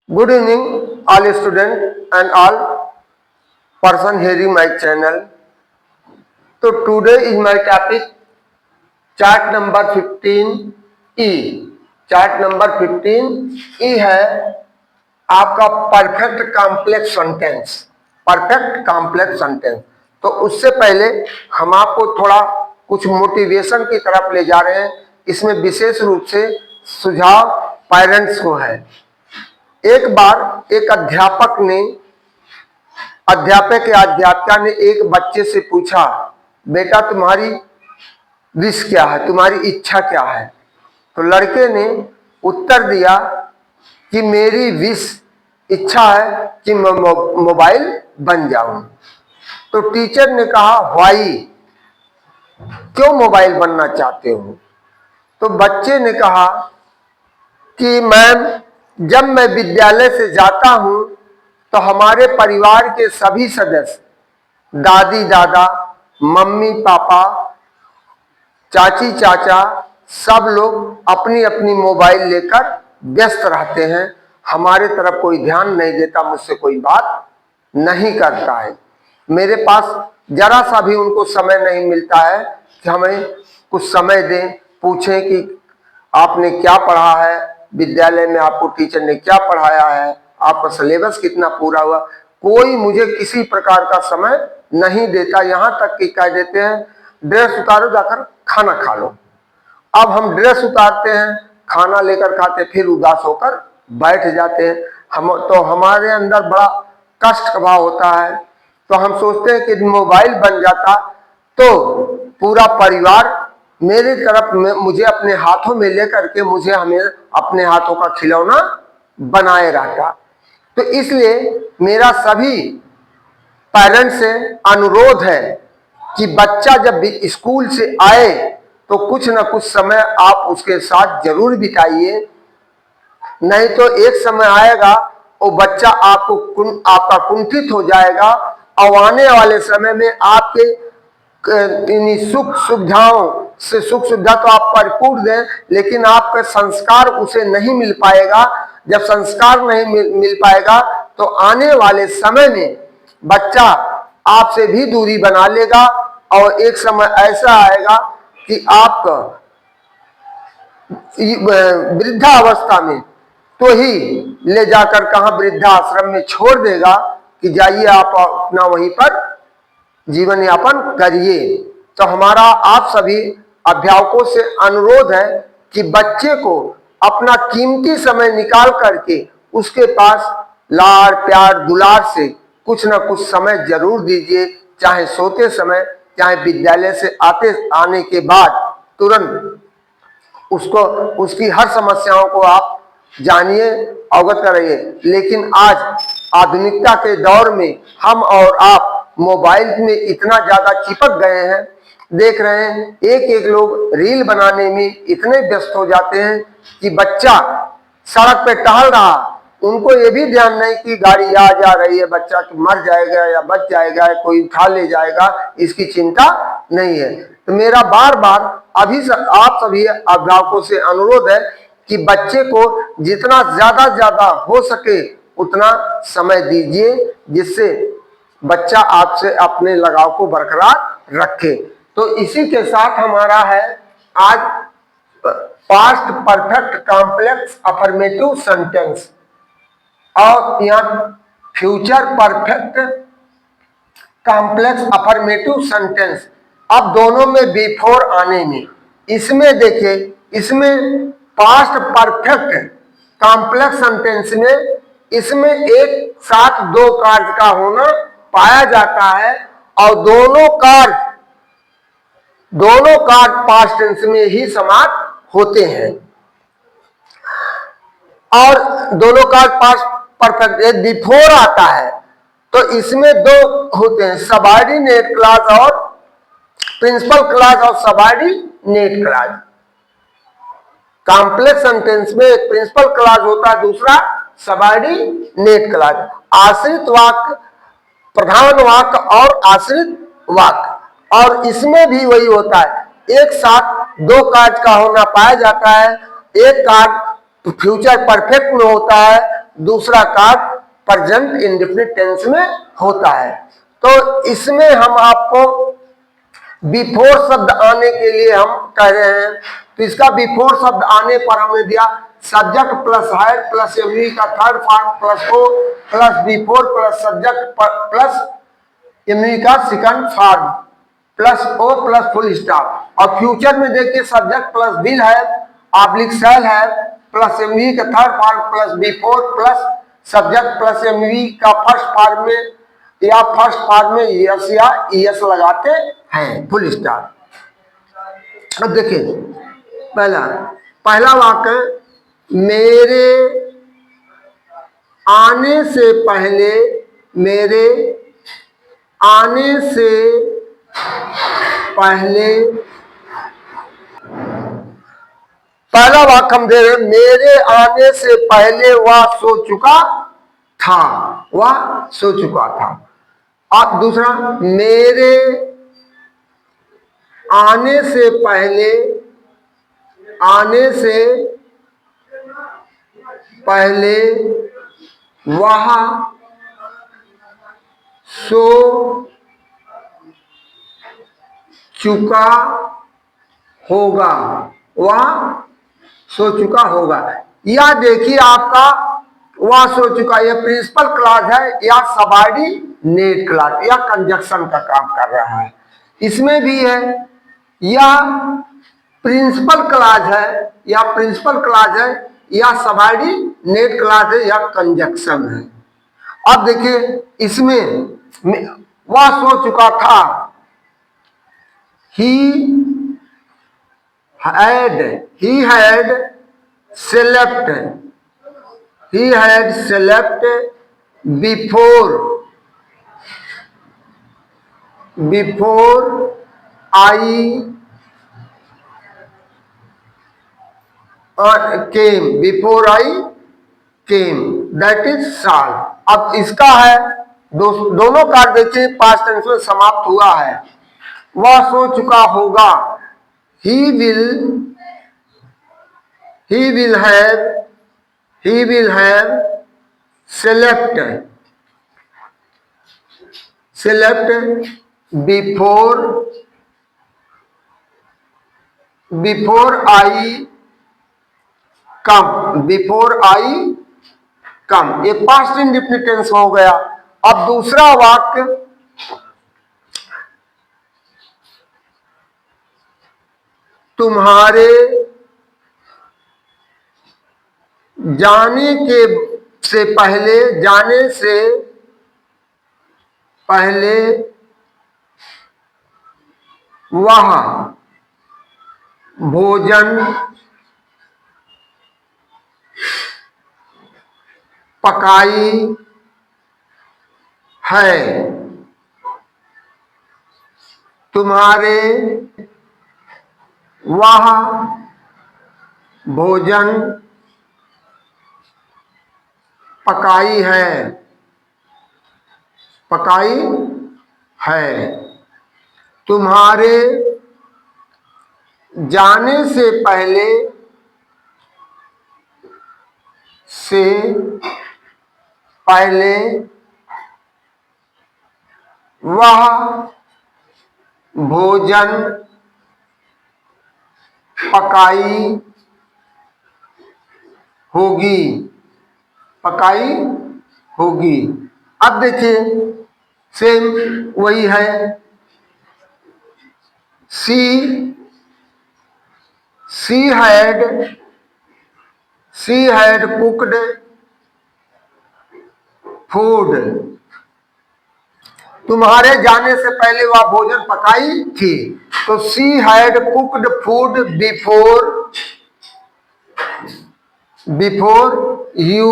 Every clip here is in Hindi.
Good evening, all students and all person hearing my channel. So today is my topic chart number 15E. Chart number 15E है आपका perfect complex sentence. Perfect complex sentence. तो उससे पहले हम आपको थोड़ा कुछ मोटिवेशन की तरफ ले जा रहे हैं। इसमें विशेष रूप से सुझाव पेरेंट्स को है। एक बार एक अध्यापक या अध्यापिका ने एक बच्चे से पूछा, बेटा तुम्हारी विश क्या है, तुम्हारी इच्छा क्या है? तो लड़के ने उत्तर दिया कि मेरी विश इच्छा है कि मैं मोबाइल बन जाऊं। तो टीचर ने कहा व्हाई, क्यों मोबाइल बनना चाहते हो? तो बच्चे ने कहा कि मैम, जब मैं विद्यालय से जाता हूं तो हमारे परिवार के सभी सदस्य, दादी दादा, मम्मी पापा, चाची चाचा, सब लोग अपनी अपनी मोबाइल लेकर व्यस्त रहते हैं। हमारे तरफ कोई ध्यान नहीं देता, मुझसे कोई बात नहीं करता है। मेरे पास जरा सा भी उनको समय नहीं मिलता है कि हमें कुछ समय दें, पूछें कि आपने क्या पढ़ा है, विद्यालय में आपको टीचर ने क्या पढ़ाया है, आपका सिलेबस कितना पूरा हुआ। कोई मुझे किसी प्रकार का समय नहीं देता। यहाँ तक कि कह देते हैं ड्रेस उतारो, जाकर खाना खा लो। अब हम ड्रेस उतारते हैं, खाना लेकर खाते, फिर उदास होकर बैठ जाते हैं। हमारे अंदर बड़ा कष्ट का भाव होता है। तो हम सोचते हैं कि मोबाइल बन जाता तो पूरा परिवार मेरी तरफ मुझे अपने हाथों में लेकर के मुझे हमें अपने हाथों का खिलौना बनाए रहता। तो इसलिए मेरा सभी पेरेंट्स से अनुरोध है कि बच्चा जब स्कूल से आए तो कुछ न कुछ समय आप उसके साथ जरूर बिताइए। नहीं तो एक समय आएगा वो बच्चा आपका कुंठित हो जाएगा और आने वाले समय में आपके सुख सुविधा तो आप परिपूर्ण दें, लेकिन आपके संस्कार उसे नहीं मिल पाएगा। जब संस्कार नहीं मिल पाएगा तो आने वाले समय में बच्चा आपसे भी दूरी बना लेगा और एक समय ऐसा आएगा कि आप वृद्धावस्था में तो ही ले जाकर कहाँ वृद्धाश्रम में छोड़ देगा कि जाइए आप अपना वहीं पर जीवन यापन करिए। तो हमारा आप सभी अभिभावकों से अनुरोध है कि बच्चे को अपना कीमती समय निकाल करके उसके पास लाड़ प्यार दुलार से कुछ न कुछ समय जरूर दीजिए, चाहे सोते समय, चाहे विद्यालय से आने के बाद तुरंत उसको उसकी हर समस्याओं को आप जानिए, अवगत कराइए। लेकिन आज आधुनिकता के दौर में हम और आप मोबाइल में इतना ज्यादा चिपक गए हैं, देख रहे हैं एक एक लोग रील बनाने में इतने व्यस्त हो जाते हैं कि बच्चा सड़क पे टहल रहा, उनको ये भी ध्यान नहीं कि गाड़ी आ जा रही है, बच्चा मर जाएगा या बच जाएगा, कोई उठा ले जाएगा, इसकी चिंता नहीं है। तो मेरा बार बार आप सभी अभिभावकों से अनुरोध है कि बच्चे को जितना ज्यादा हो सके उतना समय दीजिए, जिससे बच्चा आपसे अपने लगाव को बरकरार रखे। तो इसी के साथ हमारा है आज past perfect complex affirmative sentence और यहाँ future perfect complex affirmative sentence. अब दोनों में बिफोर आने में, इसमें देखिए, इसमें पास्ट परफेक्ट कॉम्प्लेक्स सेंटेंस में इसमें एक साथ दो कार्य का होना पाया जाता है और दोनों कार्य पास्ट टेंस में ही समाप्त होते हैं और दोनों कार्य पास्ट परफेक्ट। एक बिफोर आता है तो इसमें दो होते हैं, सबऑर्डिनेट क्लॉज और प्रिंसिपल क्लॉज और सबऑर्डिनेट क्लॉज। कॉम्प्लेक्स सेंटेंस में एक प्रिंसिपल क्लॉज होता है, दूसरा सबऑर्डिनेट क्लॉज। आश्रित वाक्य, प्रधान वाक्य और आश्रित वाक्य, और इसमें भी वही होता है, एक साथ दो कार्य का होना पाया जाता है। एक कार्य फ्यूचर परफेक्ट में होता है दूसरा कार्ड प्रेजेंट इंडेफिनिट टेंस में होता है। तो इसमें हम आपको बिफोर शब्द आने के लिए हम कह रहे हैं, तो इसका बिफोर शब्द आने पर हमने दिया subject plus had plus MV का third form plus O plus before plus subject plus MV का second form plus O plus full stop. और फ्यूचर में देखिए सब्जेक्ट प्लस विल है ऑब्लिक शैल है प्लस एमवी का third form plus before plus subject plus MV का फर्स्ट फॉर्म में या फर्स्ट फॉर्म में यस या ईएस लगाते हैं, फुल स्टॉप। अब देखिए पहला वाक्य, मेरे आने से पहले, मेरे आने से पहले, पहला वाक्य हम दे रहे, मेरे आने से पहले वह सो चुका था, वह सो चुका था। और दूसरा, मेरे आने से पहले, आने से पहले वह सो चुका होगा, वह सो चुका होगा। या देखिए आपका वह सो चुका, यह प्रिंसिपल क्लॉज है या सबऑर्डिनेट क्लॉज या कंजक्शन का काम कर रहा है। इसमें भी है या प्रिंसिपल क्लॉज है या प्रिंसिपल क्लॉज है या सबऑर्डिनेट क्लॉज है या कंजक्शन है। अब देखिए इसमें वह सो चुका था, he had slept, he had slept before I came, before I came, that is shall। अब इसका है दोनों कार्ड देखिए पास्ट टेंस में समाप्त हुआ है। वह सो चुका होगा, he will have slept before I come, ये पास्ट इंडेफिनिट टेंस हो गया। अब दूसरा वाक्य, तुम्हारे जाने से पहले वह भोजन पकाई है, तुम्हारे वह भोजन पकाई है, तुम्हारे जाने से पहले वह भोजन पकाई होगी। अब देखिए सेम वही है, she had cooked food, तुम्हारे जाने से पहले वह भोजन पकाई थी। तो she had cooked food before you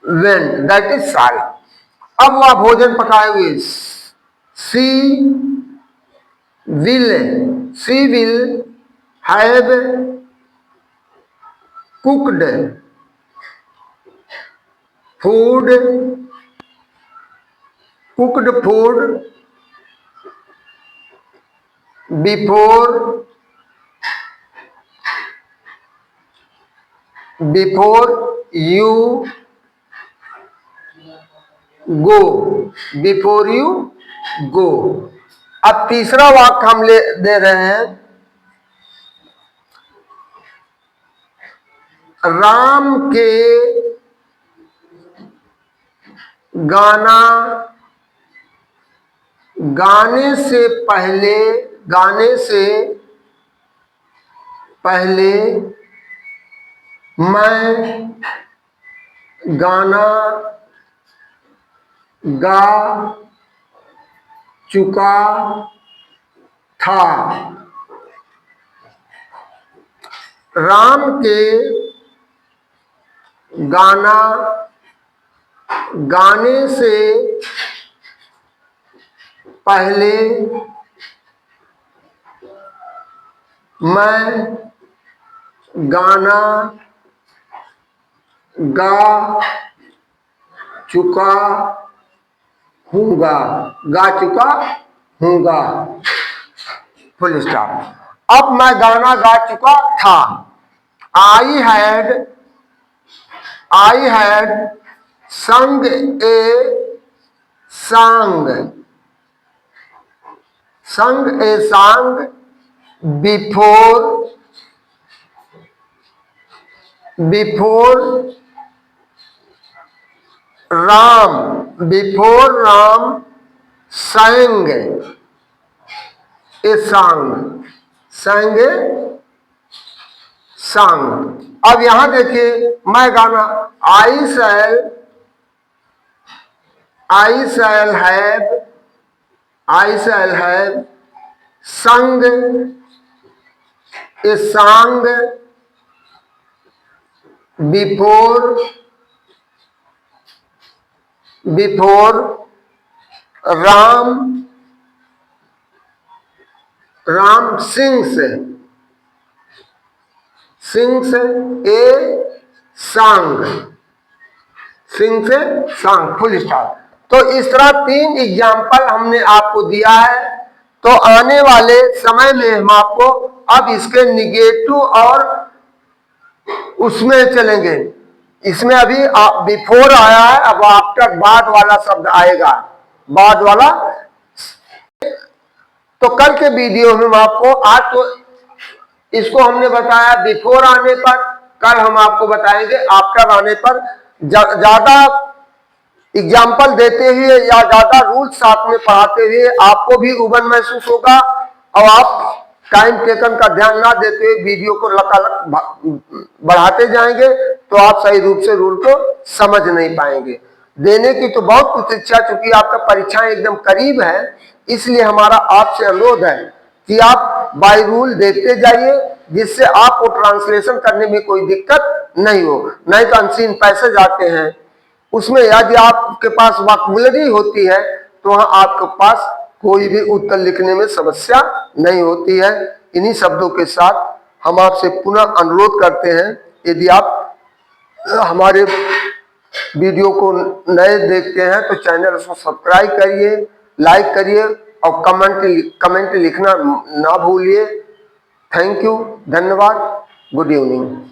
went, that is shall। अब वह भोजन पकाए हुए, she will have cooked food before before you go, before you go. अब तीसरा वाक्य हम दे रहे हैं, राम के गाना गाने से पहले मैं गाना गा चुका था। राम के गाना गाने से पहले मैं गाना गा चुका हूँगा, फुल स्टॉप। अब मैं गाना गा चुका था। I had sung a song before Ram sang a song। अब यहां देखिए, मैं गाना I shall have sung a song before Ram sings a song, full stop. तो इस तरह 3 एग्जाम्पल हमने आपको दिया है। तो आने वाले समय में हम आपको अब इसके निगेटिव और उसमें चलेंगे। इसमें अभी बिफोर आया है, अब आफ्टर बाद वाला शब्द आएगा, बाद वाला। तो कल के वीडियो में हम आपको, आज तो इसको हमने बताया बिफोर आने पर, कल हम आपको बताएंगे आफ्टर आने पर। ज्यादा एग्जाम्पल देते हुए या ज्यादा रूल्स साथ में पढ़ाते हुए आपको भी उबन महसूस होगा, और आप टाइम टेकन का ध्यान ना देते हुए वीडियो को लकालक बढ़ाते जाएंगे तो आप सही रूप से रूल को समझ नहीं पाएंगे। देने की तो बहुत कुछ इच्छा, चूंकि आपका परीक्षाएं एकदम करीब है, इसलिए हमारा आपसे अनुरोध है कि आप बाय रूल देखते जाइए, जिससे आपको ट्रांसलेशन करने में कोई दिक्कत नहीं हो। नहीं तो अनसीन पैसेज आते हैं, उसमें यदि आपके पास वोकैबुलरी होती है तो वहां आपके पास कोई भी उत्तर लिखने में समस्या नहीं होती है। इन्हीं शब्दों के साथ हम आपसे पुनः अनुरोध करते हैं, यदि आप हमारे वीडियो को नए देखते हैं तो चैनल को सब्सक्राइब करिए, लाइक करिए और कमेंट लिखना ना भूलिए। थैंक यू, धन्यवाद, गुड इवनिंग।